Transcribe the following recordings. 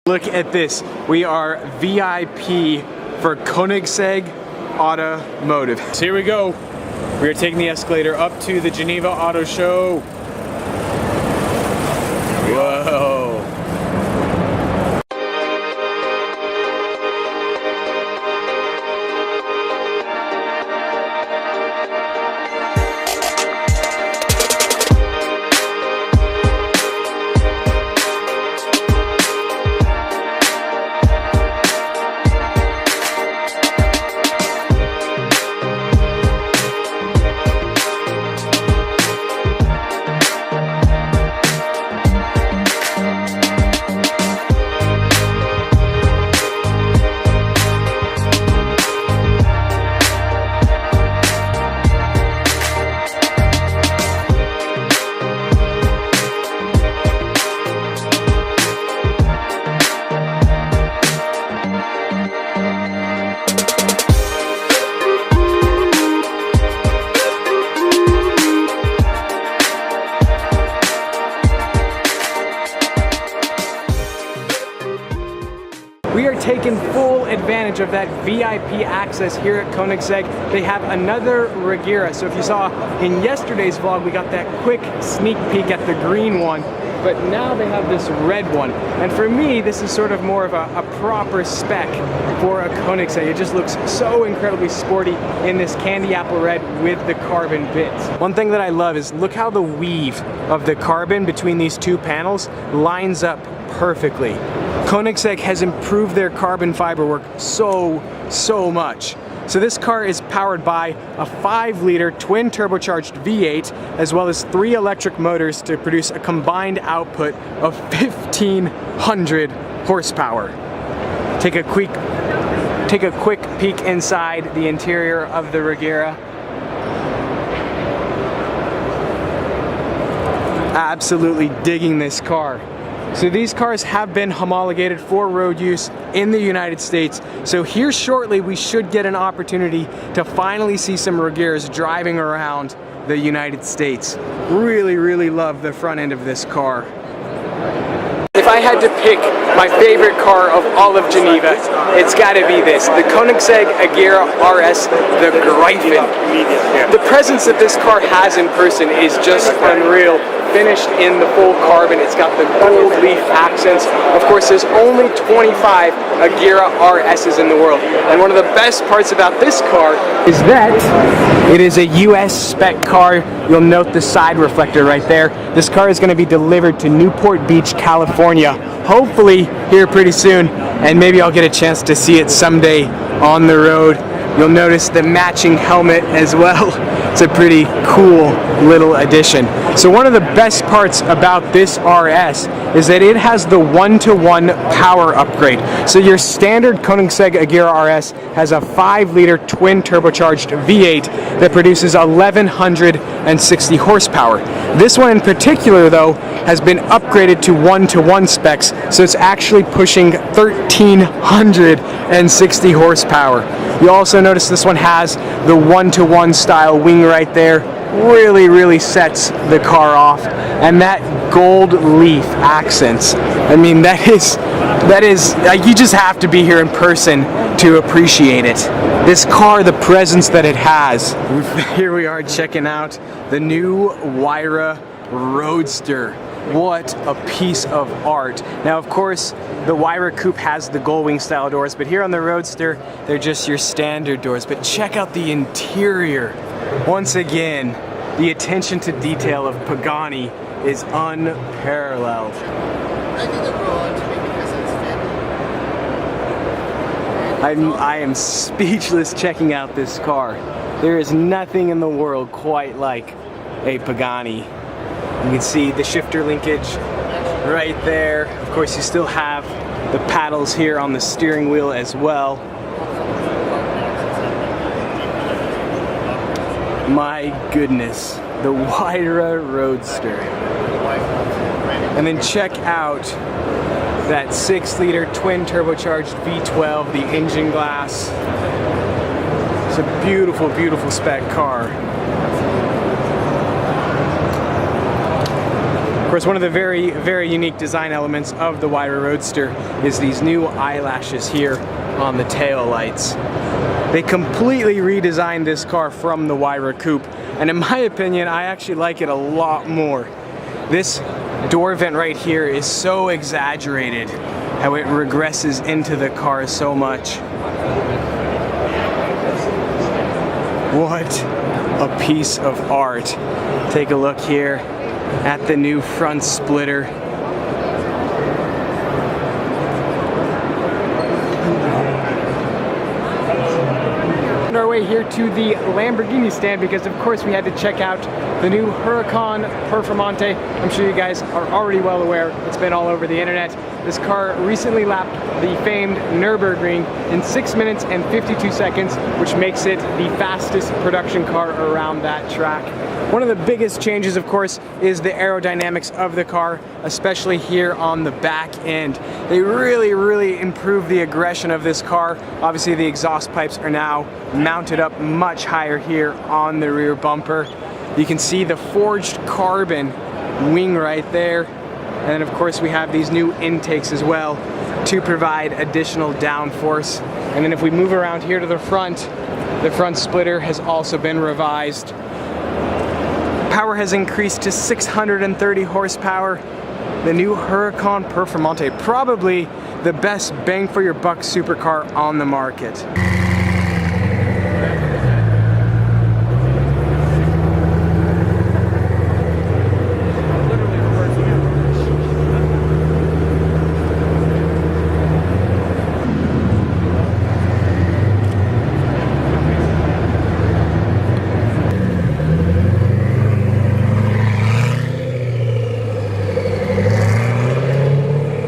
Look at this. We are VIP for Koenigsegg Automotive. So here we go. We are taking the escalator up to the Geneva Auto Show. Whoa. We are taking full advantage of that VIP access here at Koenigsegg. They have another Regera. So if you saw in yesterday's vlog, we got that quick sneak peek at the green one, but now they have this red one. And for me, this is sort of more of a proper spec for a Koenigsegg. It just looks so incredibly sporty in this candy apple red with the carbon bits. One thing that I love is look how the weave of the carbon between these two panels lines up perfectly. Koenigsegg has improved their carbon fiber work so much. So this car is powered by a 5-liter twin turbocharged V8 as well as 3 electric motors to produce a combined output of 1,500 horsepower. Take a quick peek inside the interior of the Regera. Absolutely digging this car. So these cars have been homologated for road use in the United States. So here shortly we should get an opportunity to finally see some Regeras driving around the United States. Really love the front end of this car. If I had to pick my favorite car of all of Geneva, it's gotta be this, the Koenigsegg Regera RS, the Greifen. The presence that this car has in person is just unreal. Finished in the full carbon, it's got the gold leaf accents. Of course, there's only 25 Regera RSs in the world. And one of the best parts about this car is that it is a US spec car. You'll note the side reflector right there. This car is going to be delivered to Newport Beach, California, hopefully here pretty soon, and maybe I'll get a chance to see it someday on the road. You'll notice the matching helmet as well. It's a pretty cool little addition. So one of the best parts about this RS is that it has the 1-to-1 power upgrade. So your standard Koenigsegg Regera RS has a 5-liter twin turbocharged V8 that produces 1,160 horsepower. This one in particular though has been upgraded to 1-to-1 specs, so it's actually pushing 1,360 horsepower. You also notice this one has the 1-to-1 style wing right there. Really sets the car off, and that gold leaf accents. I mean, that is you just have to be here in person to appreciate it. This car, the presence that it has. Here we are checking out the new Huayra Roadster. What a piece of art. Now, of course, the Huayra Coupe has the gull wing style doors, but here on the Roadster, they're just your standard doors. But check out the interior. Once again, the attention to detail of Pagani is unparalleled. I am speechless checking out this car. There is nothing in the world quite like a Pagani. You can see the shifter linkage right there. Of course, you still have the paddles here on the steering wheel as well. My goodness, the Huayra Roadster. And then check out that 6-liter twin turbocharged V12, the engine glass. It's a beautiful spec car. Of course, one of the very, very unique design elements of the Huayra Roadster is these new eyelashes here on the tail lights. They completely redesigned this car from the Huayra Coupe, and in my opinion, I actually like it a lot more. This door vent right here is so exaggerated, how it regresses into the car so much. What a piece of art. Take a look here at the new front splitter. On our way here to the Lamborghini stand because of course we had to check out the new Huracan Performante. I'm sure you guys are already well aware, it's been all over the internet. This car recently lapped the famed Nürburgring in 6 minutes and 52 seconds, which makes it the fastest production car around that track. One of the biggest changes, of course, is the aerodynamics of the car, especially here on the back end. They really improved the aggression of this car. Obviously, the exhaust pipes are now mounted up much higher here on the rear bumper. You can see the forged carbon wing right there. And then of course we have these new intakes as well to provide additional downforce. And then if we move around here to the front splitter has also been revised. Power has increased to 630 horsepower. The new Huracan Performante, probably the best bang for your buck supercar on the market.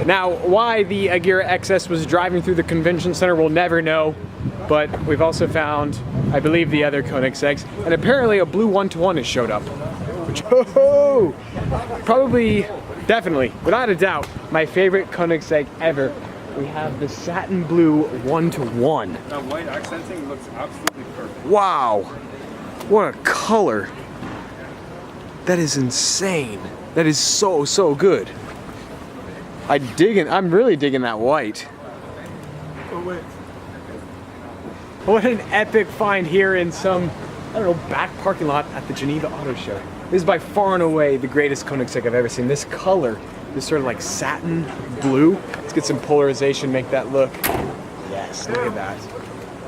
Now, why the Agera XS was driving through the convention center, we'll never know, but we've also found, I believe, the other Koenigseggs, and apparently a blue 1-to-1 has showed up, which, probably, definitely, without a doubt, my favorite Koenigsegg ever. We have the satin blue 1-to-1. That white accenting looks absolutely perfect. Wow, what a color. That is insane. That is so good. I'm really digging that white. Oh wait. What an epic find here in some, I don't know, back parking lot at the Geneva Auto Show. This is by far and away the greatest Koenigsegg I've ever seen. This color, this sort of like satin blue. Let's get some polarization, make that look. Yes, look at that.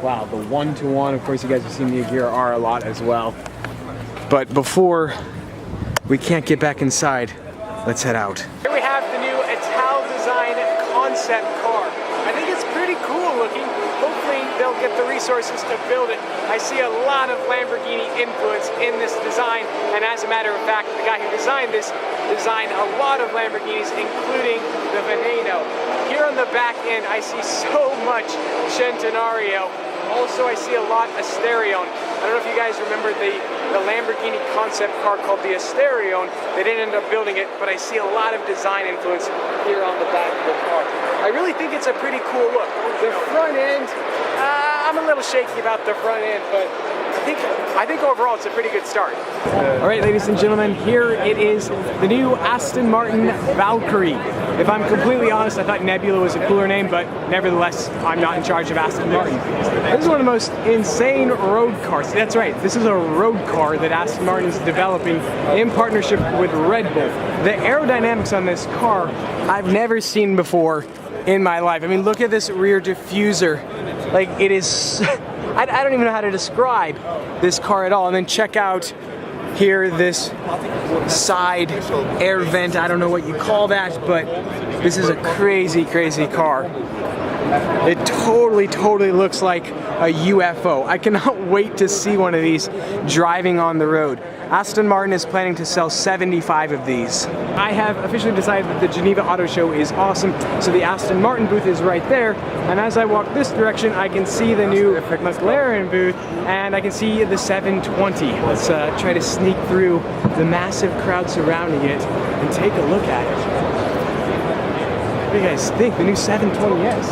Wow, the 1-to-1, of course you guys have seen the Agera R a lot as well. But before we can't get back inside, let's head out. Here we have the new concept car. I think it's pretty cool looking. Hopefully they'll get the resources to build it. I see a lot of Lamborghini influence in this design, and as a matter of fact, the guy who designed this designed a lot of Lamborghinis, including the Veneno. Here on the back end, I see so much Centenario. Also, I see a lot Asterion. I don't know if you guys remember the Lamborghini concept car called the Asterion. They didn't end up building it, but I see a lot of design influence here on the back of the car. I really think it's a pretty cool look. The front end, I'm a little shaky about the front end, but I think overall it's a pretty good start. All right, ladies and gentlemen, here it is, the new Aston Martin Valkyrie. If I'm completely honest, I thought Nebula was a cooler name, but nevertheless, I'm not in charge of Aston Martin. This is one of the most insane road cars. That's right, this is a road car that Aston Martin is developing in partnership with Red Bull. The aerodynamics on this car, I've never seen before in my life. I mean, look at this rear diffuser. Like, it is, I don't even know how to describe this car at all. And then check out here this side air vent. I don't know what you call that, but this is a crazy car. It totally looks like a UFO. I cannot wait to see one of these driving on the road. Aston Martin is planning to sell 75 of these. I have officially decided that the Geneva Auto Show is awesome, so the Aston Martin booth is right there, and as I walk this direction, I can see the new McLaren booth, and I can see the 720. Let's try to sneak through the massive crowd surrounding it and take a look at it. What do you guys think? The new 720S.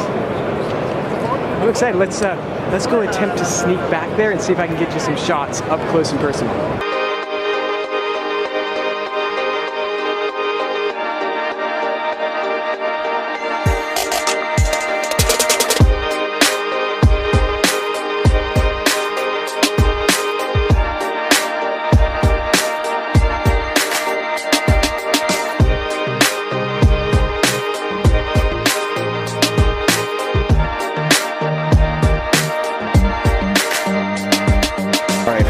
I'm excited. Let's go attempt to sneak back there and see if I can get you some shots up close and personal.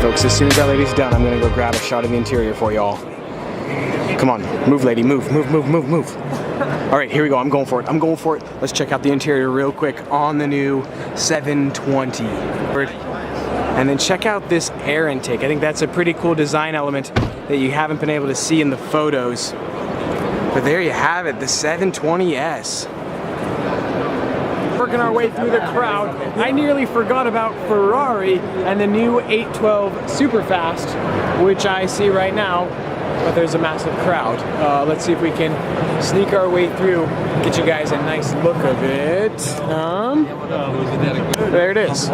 folks, as soon as that lady's done, I'm gonna go grab a shot of the interior for y'all. Come on, move lady, move, move, move, move, move. All right, here we go, I'm going for it, I'm going for it. Let's check out the interior real quick on the new 720. And then check out this air intake. I think that's a pretty cool design element that you haven't been able to see in the photos. But there you have it, the 720S. Working our way through the crowd, I nearly forgot about Ferrari and the new 812 Superfast, which I see right now, but there's a massive crowd. Let's see if we can sneak our way through, get you guys a nice look of it. There it is.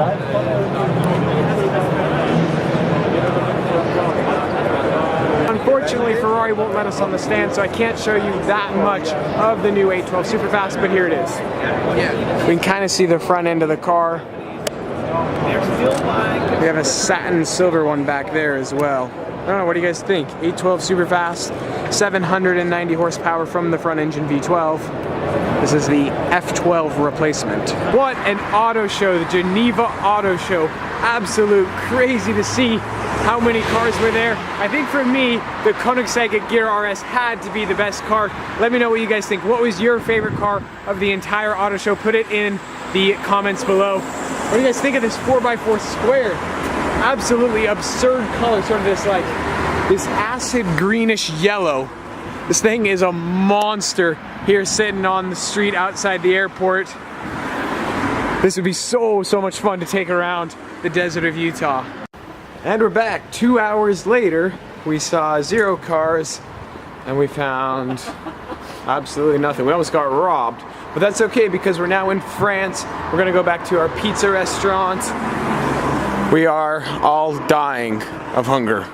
Unfortunately, Ferrari won't let us on the stand, so I can't show you that much of the new 812 Superfast, but here it is. We can kind of see the front end of the car. We have a satin silver one back there as well. I don't know, what do you guys think? 812 Superfast, 790 horsepower from the front engine V12. This is the F12 replacement. What an auto show, the Geneva Auto Show. Absolute crazy to see how many cars were there. I think for me, the Koenigsegg Regera RS had to be the best car. Let me know what you guys think. What was your favorite car of the entire auto show? Put it in the comments below. What do you guys think of this 4x4 square? Absolutely absurd color, sort of this like, this acid greenish yellow. This thing is a monster here sitting on the street outside the airport. This would be so much fun to take around the desert of Utah. And we're back. 2 hours later, we saw 0 cars and we found absolutely nothing. We almost got robbed, but that's okay because we're now in France. We're gonna go back to our pizza restaurant. We are all dying of hunger.